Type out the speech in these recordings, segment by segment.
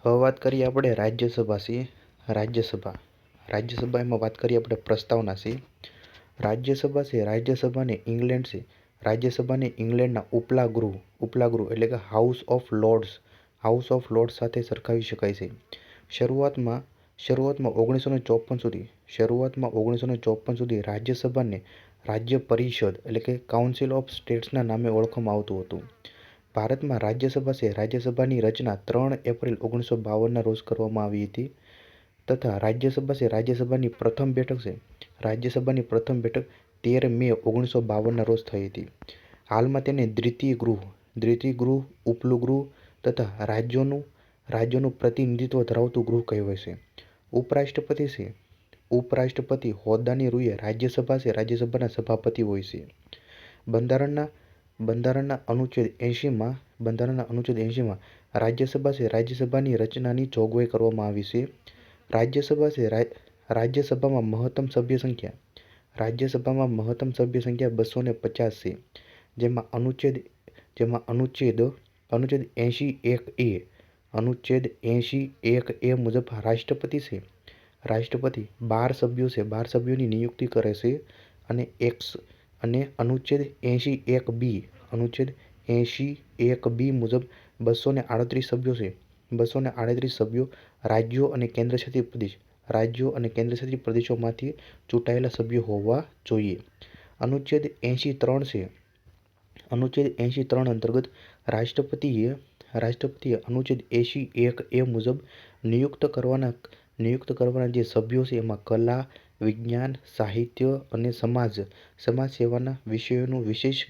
હવે વાત કરીએ આપણે રાજ્યસભા છે. રાજ્યસભા એમાં વાત કરીએ આપણે પ્રસ્તાવના છે. રાજ્યસભા છે, રાજ્યસભાને ઇંગ્લેન્ડ છે. રાજ્યસભાને ઇંગ્લેન્ડના ઉપલા ગૃહ એટલે કે હાઉસ ઓફ લોર્ડ્સ સાથે સરખાવી શકાય છે. શરૂઆતમાં 1954 સુધી રાજ્યસભાને રાજ્ય પરિષદ એટલે કે કાઉન્સિલ ઓફ સ્ટેટ્સના નામે ઓળખવામાં આવતું હતું. ભારતમાં રાજ્યસભા છે. રાજ્યસભાની રચના 3 એપ્રિલ 1952ના રોજ કરવામાં આવી હતી તથા રાજ્યસભા છે. રાજ્યસભાની પ્રથમ બેઠક 13 મે 1952ના રોજ થઈ હતી. હાલમાં તેને દ્વિતીય ગૃહ, ઉપલું ગૃહ તથા રાજ્યોનું પ્રતિનિધિત્વ ધરાવતું ગૃહ કહેવાય છે. ઉપરાષ્ટ્રપતિ હોદ્દાની રૂએ રાજ્યસભા છે. રાજ્યસભાના સભાપતિ હોય છે. બંધારણના અનુચ્છેદ 80માં રાજ્યસભા છે. રાજ્યસભાની રચનાની જોગવાઈ કરવામાં આવી છે. રાજ્યસભા છે. રાજ્યસભામાં મહત્તમ સભ્ય સંખ્યા 250 છે. જેમાં અનુચ્છેદ 81A મુજબ રાષ્ટ્રપતિ 12 સભ્યો છે. 12 સભ્યોની નિયુક્તિ કરે છે અને અનુચ્છેદ 81B મુજબ 238 સભ્યો છે. 238 સભ્યો રાજ્યો અને કેન્દ્રશાસિત પ્રદેશોમાંથી ચૂંટાયેલા સભ્યો હોવા જોઈએ. અનુચ્છેદ 83 છે. અનુચ્છેદ 83 અંતર્ગત રાષ્ટ્રપતિએ અનુચ્છેદ 81A મુજબ નિયુક્ત કરવાના જે સભ્યો છે એમાં કલા, વિજ્ઞાન, સાહિત્ય અને સમાજ સેવાના વિષયોનું વિશેષ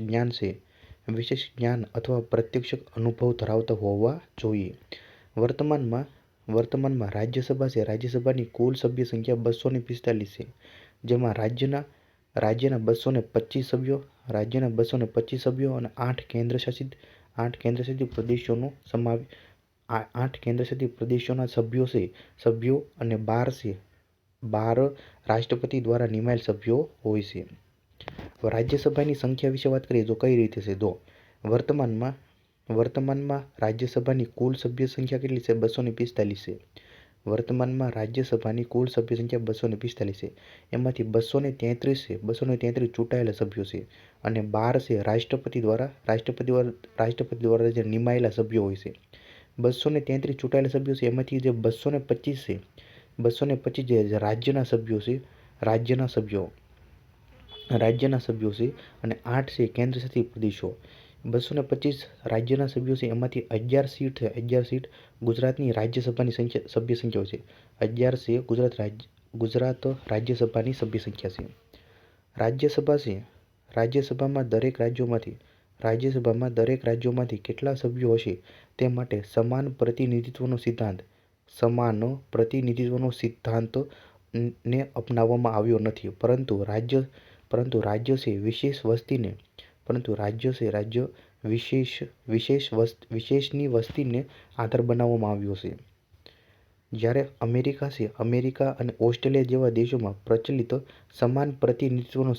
જ્ઞાન અથવા પ્રત્યક્ષ અનુભવ ધરાવતા હોવા જોઈએ. વર્તમાનમાં રાજ્યસભા છે. રાજ્યસભાની કુલ સભ્ય સંખ્યા 245 છે. જેમાં રાજ્યના 225 સભ્યો અને 8 કેન્દ્રશાસિત પ્રદેશોના સભ્યો અને 12 રાષ્ટ્રપતિ દ્વારા નિમાયેલ સભ્યો હોય છે. રાજ્યસભાની સંખ્યા વિશે વાત કરીએ તો કઈ રીતે છે તો વર્તમાનમાં રાજ્યસભાની કુલ સભ્ય સંખ્યા કેટલી છે? 245 છે. વર્તમાનમાં રાજ્યસભાની કુલ સભ્ય સંખ્યા 245 છે. એમાંથી 233 ચૂંટાયેલા સભ્યો છે અને 12 છે રાષ્ટ્રપતિ દ્વારા જે નિમાયેલા સભ્યો હોય છે. 233 ચૂંટાયેલા સભ્યો છે એમાંથી જે 225 જે રાજ્યના સભ્યો છે અને 8 છે કેન્દ્રશાસિત પ્રદેશો. 225 રાજ્યના સભ્યો છે એમાંથી 11 સીટ ગુજરાતની રાજ્યસભાની સભ્ય સંખ્યા છે. 11 છે ગુજરાત રાજ્યસભાની સભ્ય સંખ્યા છે. રાજ્યસભા છે. રાજ્યસભામાં દરેક રાજ્યોમાંથી કેટલા સભ્યો હશે તે માટે સમાન પ્રતિનિધિત્વનો સિદ્ધાંત ને અપનાવવામાં આવ્યો નથી, પરંતુ રાજ્ય વિશેષની વસ્તીને આધાર બનાવવામાં આવ્યો છે. જ્યારે અમેરિકા અને ઓસ્ટ્રેલિયા જેવા દેશોમાં પ્રચલિત સમાન પ્રતિનિધિત્વનો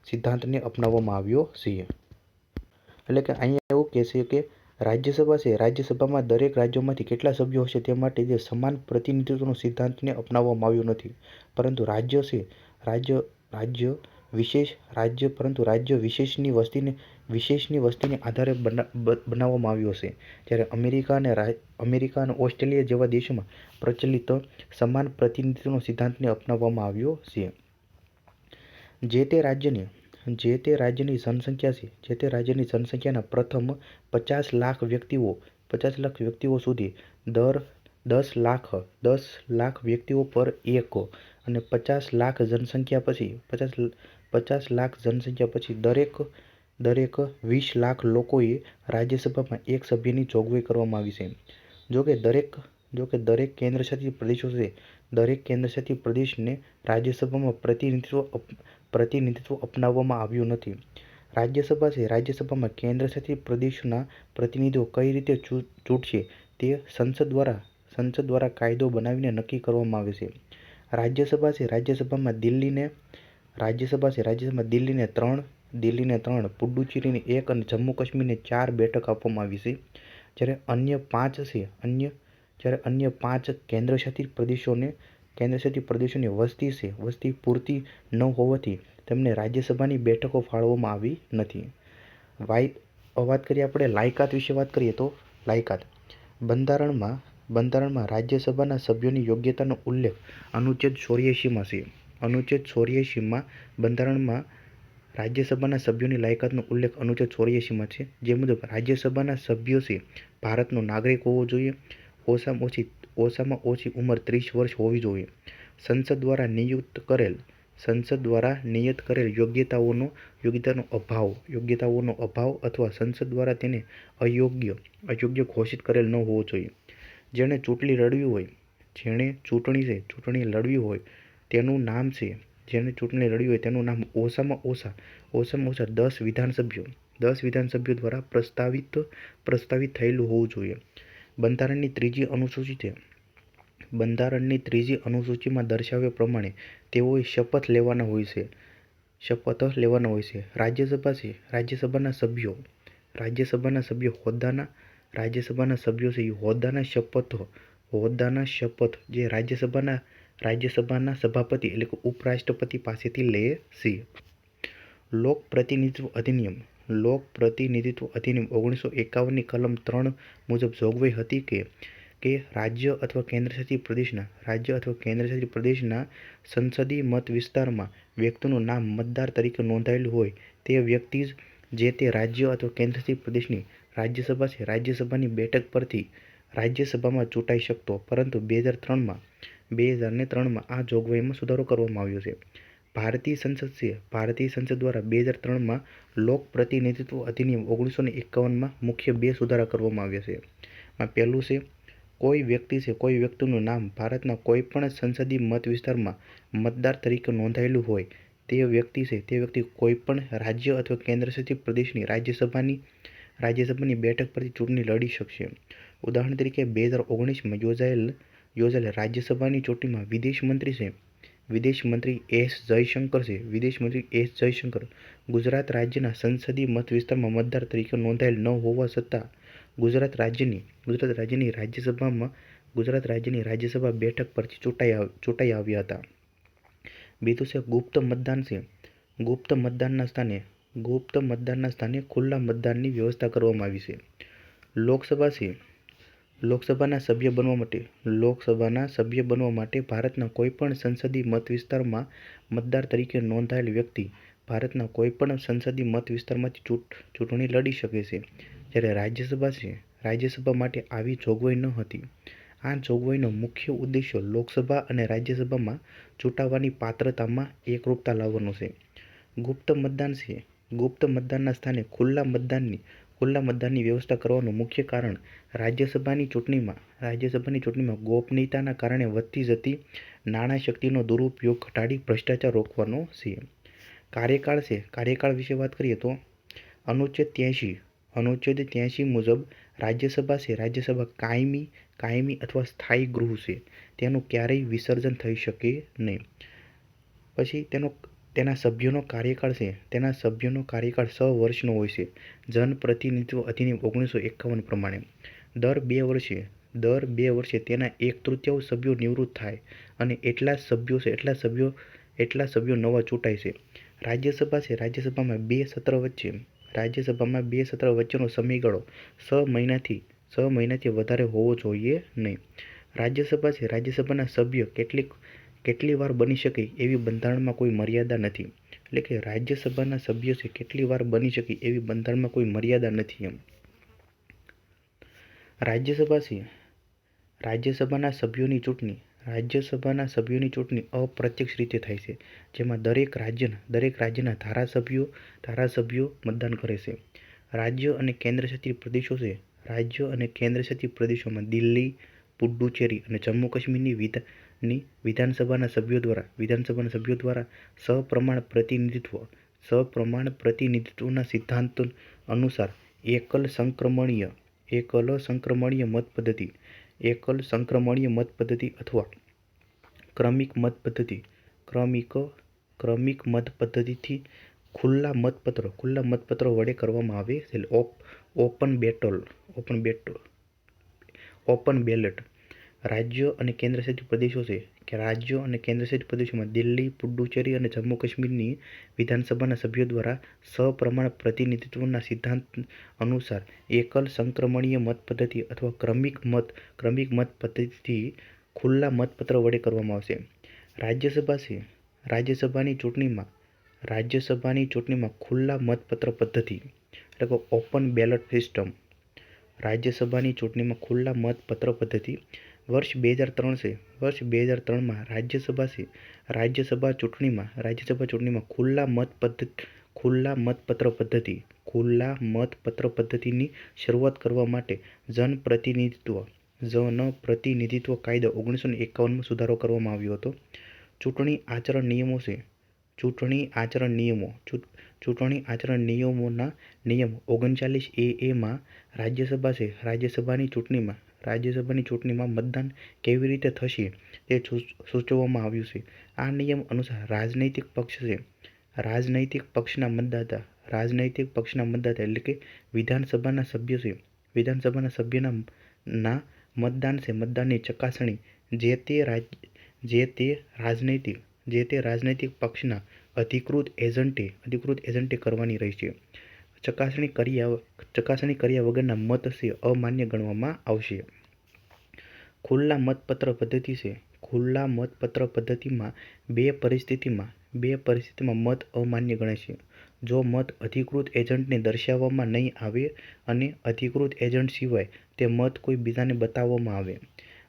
સિદ્ધાંતને અપનાવવામાં આવ્યો છે. એટલે કે અહીંયા એવું કહે છે કે રાજ્યસભા છે. રાજ્યસભામાં દરેક રાજ્યોમાંથી કેટલા સભ્યો હશે તે માટે જે સમાન પ્રતિનિધિત્વનો સિદ્ધાંતને અપનાવવામાં આવ્યો નથી, પરંતુ રાજ્ય વિશેષની વસ્તીને આધારે બનાવવામાં આવ્યો છે. જ્યારે અમેરિકા અને ઓસ્ટ્રેલિયા જેવા દેશોમાં પ્રચલિત સમાન પ્રતિનિધિત્વનો સિદ્ધાંતને અપનાવવામાં આવ્યો છે. જે તે રાજ્યની જનસંખ્યાના પ્રથમ 50 લાખ વ્યક્તિઓ સુધી દર 10 લાખ વ્યક્તિઓ પર એક અને 50 લાખ જનસંખ્યા પછી દરેક 20 લાખ લોકોએ રાજ્યસભામાં એક સભ્યની જોગવાઈ કરવામાં આવી છે. જોકે દરેક કેન્દ્રશાસિત પ્રદેશો છે. દરેક કેન્દ્રશાસિત પ્રદેશને રાજ્યસભામાં પ્રતિનિધિત્વ અપનાવવામાં આવ્યું નથી. રાજ્યસભા છે. રાજ્યસભામાં કેન્દ્રશાસિત પ્રદેશોના પ્રતિનિધિઓ કઈ રીતે ચૂંટશે તે સંસદ દ્વારા કાયદો બનાવીને નક્કી કરવામાં આવે છે. રાજ્યસભા છે. રાજ્યસભામાં દિલ્હીને 3, પુડુચેરીને 1 અને જમ્મુ કાશ્મીરને 4 બેઠક આપવામાં આવી છે. જ્યારે અન્ય 5 જ્યારે અન્ય 5 કેન્દ્રશાસિત પ્રદેશોની વસ્તી પૂરતી ન હોવાથી તેમને રાજ્યસભાની બેઠકો ફાળવવામાં આવી નથી. વાત કરીએ આપણે લાયકાત વિશે વાત કરીએ તો લાયકાત બંધારણમાં રાજ્યસભાના સભ્યોની યોગ્યતાનો ઉલ્લેખ અનુચ્છેદ 84માં છે. અનુચ્છેદ 84માં બંધારણમાં રાજ્યસભાના સભ્યોની લાયકાતનો ઉલ્લેખ અનુચ્છેદ 84માં છે, જે મુજબ રાજ્યસભાના સભ્યો છે ભારતનો નાગરિક હોવો જોઈએ, ઓછામાં ઓછી ઉંમર 30 વર્ષ હોવી જોઈએ, સંસદ દ્વારા નિયત કરેલ યોગ્યતાઓનો અભાવ અથવા સંસદ દ્વારા તેને અયોગ્ય ઘોષિત કરેલ ન હોવો જોઈએ, જેણે ચૂંટણી લડવી હોય તેનું નામ ઓછામાં ઓછા 10 વિધાનસભ્યો દ્વારા પ્રસ્તાવિત થયેલું હોવું જોઈએ. બંધારણની ત્રીજી અનુસૂચિમાં દર્શાવ્યા પ્રમાણે તેઓએ શપથ લેવાના હોય છે. રાજ્યસભાના સભ્યો હોદ્દાના શપથ જે રાજ્યસભાના સભાપતિ એટલે કે ઉપરાષ્ટ્રપતિ પાસેથી લે છે. લોક પ્રતિનિધિત્વ અધિનિયમ 1951ની કલમ 3 મુજબ જોગવાઈ હતી કે રાજ્ય અથવા કેન્દ્રશાસિત પ્રદેશના સંસદીય મત વિસ્તારમાં વ્યક્તિનું નામ મતદાર તરીકે નોંધાયેલું હોય તે વ્યક્તિ જ જે તે રાજ્ય અથવા કેન્દ્રશાસિત પ્રદેશની રાજ્યસભાની બેઠક પરથી રાજ્યસભામાં ચૂંટાઈ શકતો. પરંતુ 2003માં આ જોગવાઈમાં સુધારો કરવામાં આવ્યો છે. ભારતીય સંસદ દ્વારા 2003માં લોક પ્રતિનિધિત્વ અધિનિયમ 1951માં મુખ્ય 2 સુધારા કરવામાં આવ્યા છે. પહેલું છે, કોઈ વ્યક્તિનું નામ ભારતના કોઈપણ સંસદીય મત વિસ્તારમાં મતદાર તરીકે નોંધાયેલું હોય તે વ્યક્તિ કોઈપણ રાજ્ય અથવા કેન્દ્રશાસિત પ્રદેશની રાજ્યસભાની બેઠક પરથી ચૂંટણી લડી શકશે. ઉદાહરણ તરીકે 2019માં યોજાયેલ રાજ્યસભાની ચૂંટણીમાં વિદેશ મંત્રી એસ જયશંકર ગુજરાત રાજ્યના સંસદીય મત વિસ્તારમાં મતદાર તરીકે નોંધાયેલ ન હોવા છતાં ગુજરાત રાજ્યની રાજ્યસભા બેઠક પરથી ચૂંટાઈ આવ્યા હતા. બીજું છે ગુપ્ત મતદાન છે. ગુપ્ત મતદાનના સ્થાને ખુલ્લા મતદાનની વ્યવસ્થા કરવામાં આવી છે. લોકસભાના સભ્ય બનવા માટે ભારતના કોઈપણ સંસદીય મત વિસ્તારમાં મતદાર તરીકે નોંધાયેલ વ્યક્તિ ભારતના કોઈપણ સંસદીય મત વિસ્તારમાંથી ચૂંટણી લડી શકે છે. જ્યારે રાજ્યસભા માટે આવી જોગવાઈ ન હતી. આ જોગવાઈનો મુખ્ય ઉદ્દેશ્ય લોકસભા અને રાજ્યસભામાં ચૂંટાવાની પાત્રતામાં એકરૂપતા લાવવાનો છે. ગુપ્ત મતદાનના સ્થાને ખુલ્લા મતદાનની વ્યવસ્થા કરવાનું મુખ્ય કારણ રાજ્યસભાની ચૂંટણીમાં ગોપનીયતાના કારણે વધતી જતી નાણાં શક્તિનો દુરુપયોગ ઘટાડી ભ્રષ્ટાચાર રોકવાનો છે. કાર્યકાળ વિશે વાત કરીએ તો અનુચ્છેદ 83 મુજબ રાજ્યસભા કાયમી અથવા સ્થાયી ગૃહ છે. તેનું ક્યારેય વિસર્જન થઈ શકે નહીં. પછી તેના સભ્યોનો કાર્યકાળ 6 વર્ષનો હોય છે. જનપ્રતિનિધિત્વ અધિનિયમ 1951 પ્રમાણે દર 2 વર્ષે તેના 1/3 સભ્યો નિવૃત્ત થાય અને એટલા સભ્યો નવા ચૂંટાય છે. રાજ્યસભામાં 2 સત્ર વચ્ચેનો સમયગાળો 6 મહિનાથી વધારે હોવો જોઈએ નહીં. રાજ્યસભાના સભ્ય કેટલી વાર બની શકે એવી બંધારણમાં કોઈ મર્યાદા નથી. એટલે કે રાજ્યસભાના સભ્યો કેટલી વાર બની શકે એવી બંધારણમાં કોઈ મર્યાદા નથી. રાજ્યસભાના સભ્યોની ચૂંટણી અપ્રત્યક્ષ રીતે થાય છે, જેમાં દરેક રાજ્યના ધારાસભ્યો મતદાન કરે છે. રાજ્ય અને કેન્દ્રશાસિત પ્રદેશોમાં દિલ્હી, પુડ્ડુચેરી અને જમ્મુ કાશ્મીરની વિધાનસભાના સભ્યો દ્વારા સપ્રમાણ પ્રતિનિધિત્વના સિદ્ધાંત અનુસાર એકલ સંક્રમણીય મત પદ્ધતિ અથવા ક્રમિક મત પદ્ધતિથી ખુલ્લા મતપત્રો વડે કરવામાં આવે છે. ઓપન બેલેટ રાજ્યો અને કેન્દ્રશાસિત પ્રદેશો છે કે રાજ્યો અને કેન્દ્રશાસિત પ્રદેશોમાં દિલ્હી, પુડુચેરી અને જમ્મુ કાશ્મીરની વિધાનસભાના સભ્યો દ્વારા સપ્રમાણ પ્રતિનિધિત્વના સિદ્ધાંત અનુસાર એકલ સંક્રમણીય મત પદ્ધતિ અથવા ક્રમિક મત પદ્ધતિથી ખુલ્લા મતપત્ર વડે કરવામાં આવશે. રાજ્યસભા છે રાજ્યસભાની ચૂંટણીમાં ખુલ્લા મતપત્ર પદ્ધતિ એટલે કે ઓપન બેલેટ સિસ્ટમ. રાજ્યસભાની ચૂંટણીમાં ખુલ્લા મતપત્ર પદ્ધતિ. વર્ષ 2003 છે. વર્ષ 2003માં રાજ્યસભા ચૂંટણીમાં ખુલ્લા મતપત્ર પદ્ધતિની શરૂઆત કરવા માટે જનપ્રતિનિધિત્વ કાયદો 1951માં સુધારો કરવામાં આવ્યો હતો. ચૂંટણી આચરણ નિયમો છે. ચૂંટણી આચરણ નિયમોના નિયમ 39A માં રાજ્યસભાની ચૂંટણીમાં મતદાન કેવી રીતે થશે તે સૂચવવામાં આવ્યું છે. આ નિયમ અનુસાર રાજનૈતિક પક્ષના મતદાતા એટલે કે વિધાનસભાના સભ્યના મતદાનની ચકાસણી જે તે રાજનૈતિક પક્ષના અધિકૃત એજન્ટે કરવાની રહેશે. ચકાસણી કર્યા વગરના મત અમાન્ય ગણવામાં આવશે. ખુલ્લા મતપત્ર પદ્ધતિ છે. ખુલ્લા મતપત્ર પદ્ધતિમાં બે પરિસ્થિતિમાં મત અમાન્ય ગણાશે. જો મત અધિકૃત એજન્ટને દર્શાવવામાં નહીં આવે અને અધિકૃત એજન્ટ સિવાય તે મત કોઈ બીજાને બતાવવામાં આવે.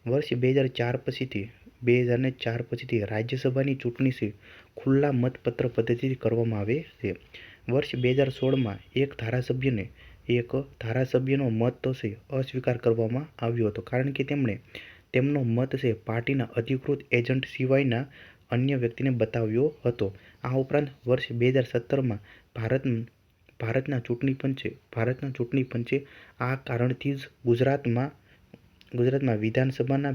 વર્ષ 2004 પછીથી રાજ્યસભાની ચૂંટણી છે ખુલ્લા મતપત્ર પદ્ધતિથી કરવામાં આવે છે. વર્ષ 2016માં એક ધારાસભ્યનો મત અસ્વીકાર કરવામાં આવ્યો હતો કારણ કે તેમનો મત પાર્ટીના અધિકૃત એજન્ટ સિવાયના અન્ય વ્યક્તિને બતાવ્યો હતો. આ ઉપરાંત વર્ષ 2017માં ભારતના ચૂંટણી પંચે આ કારણથી જ ગુજરાતમાં વિધાનસભાના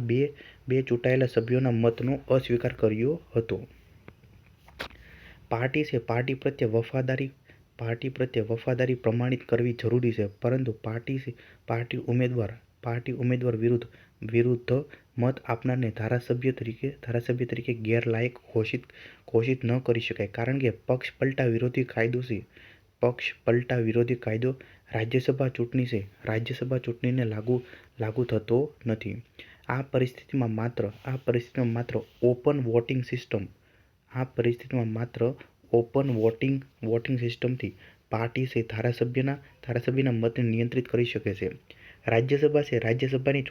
બે ચૂંટાયેલા સભ્યોના મતનો અસ્વીકાર કર્યો હતો. પાર્ટી પ્રત્યે વફાદારી પ્રમાણિત કરવી જરૂરી છે, પરંતુ પાર્ટી ઉમેદવાર વિરુદ્ધ મત આપનારને ધારાસભ્ય તરીકે ગેરલાયક ઘોષિત ન કરી શકાય કારણ કે પક્ષ પલટા વિરોધી કાયદો રાજ્યસભા ચૂંટણીને લાગુ થતો નથી. આ પરિસ્થિતિમાં માત્ર ઓપન વોટિંગ સિસ્ટમથી પાર્ટી ધારાસભ્યના મતને નિયંત્રિત કરી શકે છે. રાજ્યસભાની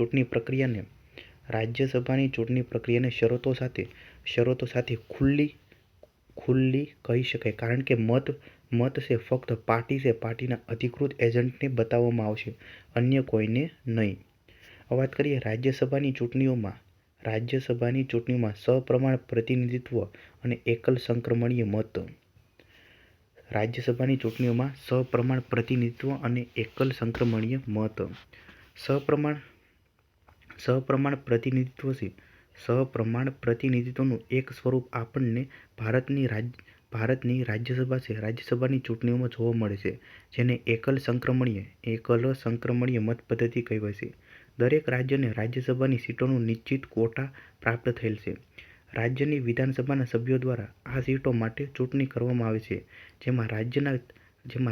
ચૂંટણી પ્રક્રિયાને શરતો સાથે ખુલ્લી કહી શકાય કારણ કે મત ફક્ત પાર્ટીના અધિકૃત એજન્ટને બતાવવામાં આવશે, અન્ય કોઈને નહીં. વાત કરીએ રાજ્યસભાની ચૂંટણીઓમાં સપ્રમાણ પ્રતિનિધિત્વ અને એકલ સંક્રમણીય મત. રાજ્યસભાની ચૂંટણીઓમાં સપ્રમાણ પ્રતિનિધિત્વ અને એકલ સંક્રમણીય મત. સપ્રમાણ પ્રતિનિધિત્વ છે. સપ્રમાણ પ્રતિનિધિત્વનું એક સ્વરૂપ આપણને ભારતની રાજ્યસભાની ચૂંટણીઓમાં જોવા મળે છે, જેને એકલ સંક્રમણીય મત પદ્ધતિ કહેવાય છે. દરેક રાજ્યને રાજ્યસભાની સીટોનું નિશ્ચિત ક્વોટા પ્રાપ્ત થયેલ છે. રાજ્યની વિધાનસભાના સભ્યો દ્વારા આ સીટો માટે ચૂંટણી કરવામાં આવે છે, જેમાં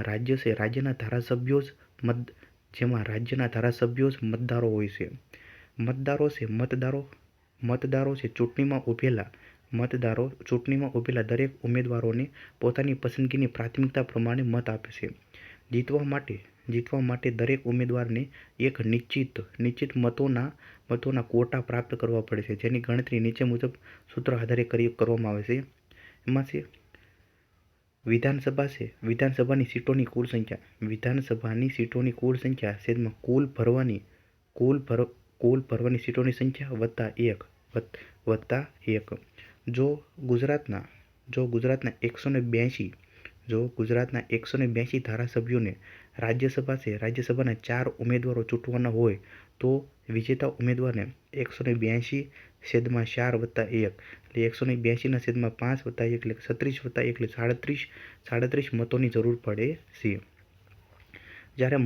રાજ્યના ધારાસભ્યો જ મતદારો હોય છે. મતદારો ચૂંટણીમાં ઉભેલા દરેક ઉમેદવારોને પોતાની પસંદગીની પ્રાથમિકતા પ્રમાણે મત આપે છે. જીતવા માટે દરેક ઉમેદવારને એક નિશ્ચિત મતોના ક્વોટા પ્રાપ્ત કરવા પડે છે, જેની ગણતરી નીચે મુજબ સૂત્ર આધારે કરવામાં આવે છે. એમાં છે વિધાનસભાની સીટોની કુલ સંખ્યા કુલ ભરવાની સીટોની સંખ્યા વત્તા 1. જો ગુજરાતના 182 ધારાસભ્યોને રાજ્યસભાના 4 ઉમેદવારો ચૂંટવાના હોય તો વિજેતા ઉમેદવારને 182/4 વત્તા 1 એટલે 182/5 વત્તા 1 એટલે 36 વત્તા 1 એટલે 37 મતોની જરૂર પડે છે. જ્યારે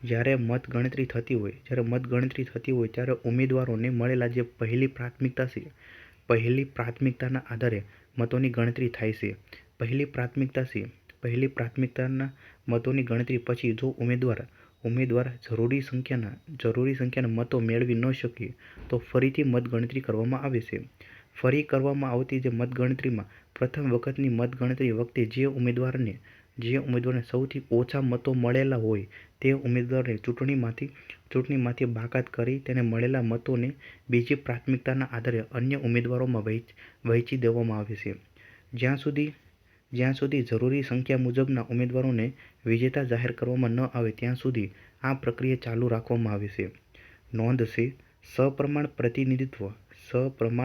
જ્યારે મતગણતરી થતી હોય ત્યારે ઉમેદવારોને મળેલા જે પહેલી પ્રાથમિકતાના આધારે મતોની ગણતરી થાય છે. પહેલી પ્રાથમિકતાના મતોની ગણતરી પછી જો ઉમેદવાર જરૂરી સંખ્યાના મતો મેળવી ન શકે તો ફરીથી મતગણતરી કરવામાં આવે છે. ફરી કરવામાં આવતી જે મતગણતરીમાં પ્રથમ વખતની મતગણતરી વખતે જે ઉમેદવારને સૌથી ઓછા મતો મળેલા હોય તે ઉમેદવારને ચૂંટણીમાંથી બાકાત કરી તેને મળેલા મતોને બીજી પ્રાથમિકતાના આધારે અન્ય ઉમેદવારોમાં વહેંચી દેવામાં આવે છે. જ્યાં સુધી જરૂરી સંખ્યા મુજબના ઉમેદવારોને વિજેતા જાહેર કરવામાં ન આવે ત્યાં સુધી આ પ્રક્રિયા ચાલુ રાખવામાં આવે છે. નોંધ છે, સપ્રમાણ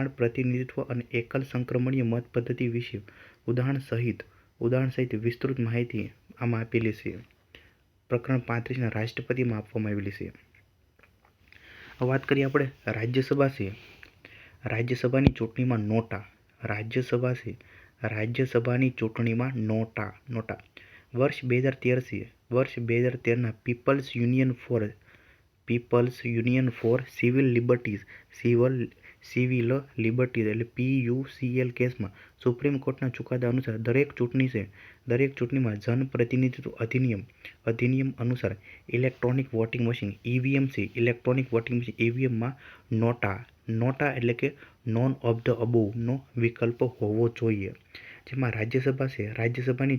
પ્રતિનિધિત્વ અને એકલ સંક્રમણીય મત પદ્ધતિ વિશે ઉદાહરણ સહિત વિસ્તૃત માહિતી આમાં આપેલી છે. પ્રકરણ 35ના રાષ્ટ્રપતિમાં આપવામાં આવેલી છે. વાત કરીએ આપણે રાજ્યસભા છે. રાજ્યસભાની ચૂંટણીમાં નોટા. રાજ્યસભાની ચૂંટણીમાં નોટા. વર્ષ 2013ના People's Union for Civil Liberties એટલે PUCL કેસમાં સુપ્રીમ કોર્ટના ચુકાદા અનુસાર દરેક ચૂંટણીમાં જનપ્રતિનિધિત્વ અધિનિયમ અનુસાર ઇલેક્ટ્રોનિક વોટિંગ મશીન EVM છે. ઇલેક્ટ્રોનિક વોટિંગ મશીન EVMમાં નોટા એટલે કે નોન ઓફ ધ અબોવનો વિકલ્પ હોવો જોઈએ. જેમાં રાજ્યસભા છે. રાજ્યસભાની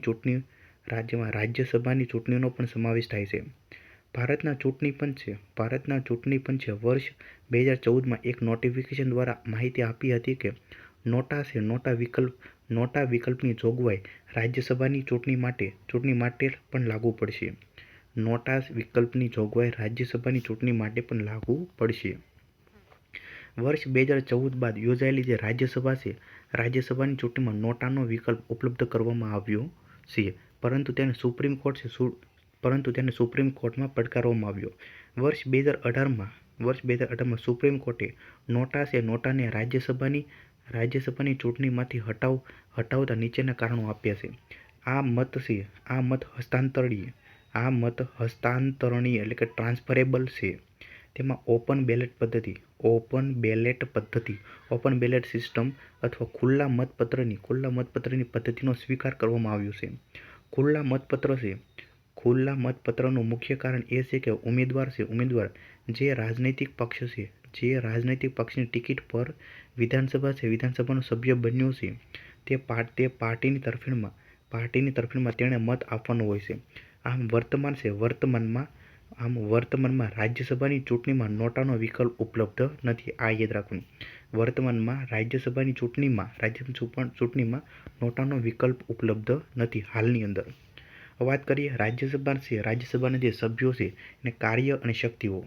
ચૂંટણીઓનો પણ સમાવેશ થાય છે. ભારતના ચૂંટણી પંચે વર્ષ 2014માં એક નોટિફિકેશન દ્વારા માહિતી આપી હતી કે નોટા વિકલ્પની જોગવાઈ રાજ્યસભાની ચૂંટણી માટે પણ લાગુ પડશે. નોટા વિકલ્પની જોગવાઈ રાજ્યસભાની ચૂંટણી માટે પણ લાગુ પડશે. વર્ષ 2014 બાદ યોજાયેલી જે રાજ્યસભા છે, રાજ્યસભાની ચૂંટણીમાં નોટાનો વિકલ્પ ઉપલબ્ધ કરવામાં આવ્યો છે, પરંતુ તેને સુપ્રીમ કોર્ટમાં પડકારવામાં આવ્યો. વર્ષ 2018માં સુપ્રીમ કોર્ટે નોટાને રાજ્યસભાની ચૂંટણીમાંથી હટાવતા નીચેના કારણો આપ્યા છે. આ મત હસ્તાંતરણીય એટલે કે ટ્રાન્સફરેબલ છે. તેમાં ઓપન બેલેટ સિસ્ટમ અથવા ખુલ્લા મતપત્રની પદ્ધતિનો સ્વીકાર કરવામાં આવ્યો છે. ખુલ્લા મતપત્રનું મુખ્ય કારણ એ છે કે ઉમેદવાર જે રાજનૈતિક પક્ષની ટિકિટ પર વિધાનસભાનો સભ્ય બન્યો છે તે પાર્ટીની તરફેણમાં તેણે મત આપવાનો હોય છે. આમ વર્તમાનમાં રાજ્યસભાની ચૂંટણીમાં નોટાનો વિકલ્પ ઉપલબ્ધ નથી. આ યાદ રાખવાનું. વર્તમાનમાં રાજ્યસભાની ચૂંટણીમાં નોટાનો વિકલ્પ ઉપલબ્ધ નથી હાલની અંદર. વાત કરીએ રાજ્યસભાના જે સભ્યો છે એને કાર્ય અને શક્તિઓ.